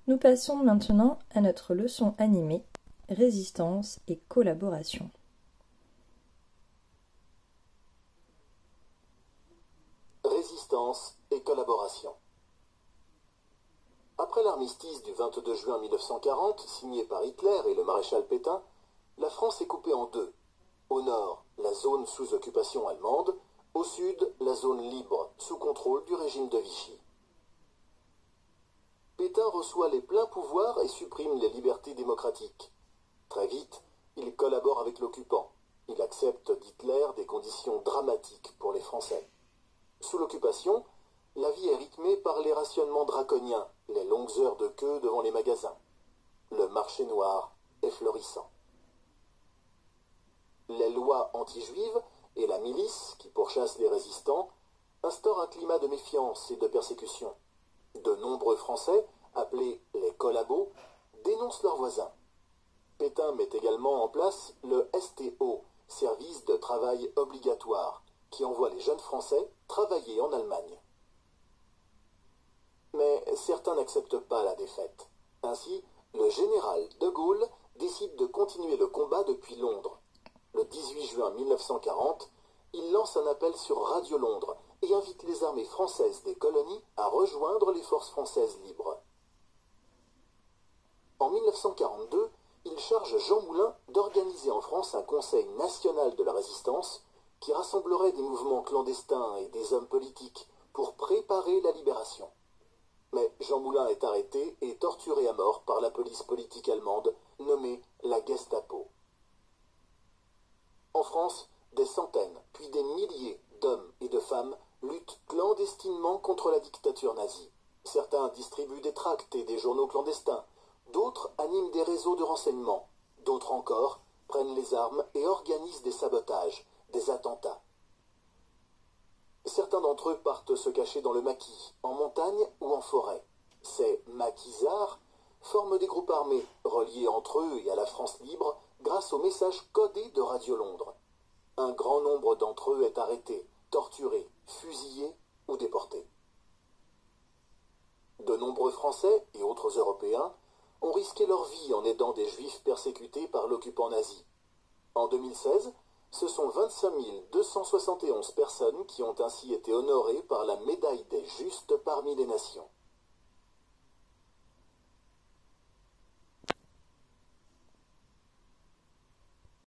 Nous passons maintenant à notre leçon animée « Résistance et collaboration ». Résistance et collaboration. Après l'armistice du 22 juin 1940, signé par Hitler et le maréchal Pétain, la France est coupée en deux. Au nord, la zone sous occupation allemande, au sud, la zone libre, sous contrôle du régime de Vichy. Pétain reçoit les pleins pouvoirs et supprime les libertés démocratiques. Très vite, il collabore avec l'occupant. Il accepte d'Hitler des conditions dramatiques pour les Français. Sous l'occupation, la vie est rythmée par les rationnements draconiens, les longues heures de queue devant les magasins. Le marché noir est florissant. Les lois anti-juives et la milice, qui pourchasse les résistants, instaurent un climat de méfiance et de persécution. De nombreux Français, appelés les collabos, dénoncent leurs voisins. Pétain met également en place le STO, service de travail obligatoire, qui envoie les jeunes Français travailler en Allemagne. Mais certains n'acceptent pas la défaite. Ainsi, le général de Gaulle décide de continuer le combat depuis Londres. Le 18 juin 1940, il lance un appel sur Radio Londres et invite les armées françaises des colonies à rejoindre les forces françaises libres. En 1942, il charge Jean Moulin d'organiser en France un conseil national de la résistance qui rassemblerait des mouvements clandestins et des hommes politiques pour préparer la libération. Mais Jean Moulin est arrêté et torturé à mort par la police politique allemande nommée la Gestapo. En France, des centaines, puis des milliers d'hommes et de femmes luttent clandestinement contre la dictature nazie. Certains distribuent des tracts et des journaux clandestins, d'autres animent des réseaux de renseignement, d'autres encore prennent les armes et organisent des sabotages, des attentats. Certains d'entre eux partent se cacher dans le maquis, en montagne ou en forêt. Ces maquisards forment des groupes armés, reliés entre eux et à la France libre grâce aux messages codés de Radio Londres. Un grand nombre d'entre eux est arrêté, torturé, fusillé ou déporté. De nombreux Français et autres Européens ont risqué leur vie en aidant des Juifs persécutés par l'occupant nazi. En 2016, ce sont 25 271 personnes qui ont ainsi été honorées par la médaille des Justes parmi les nations.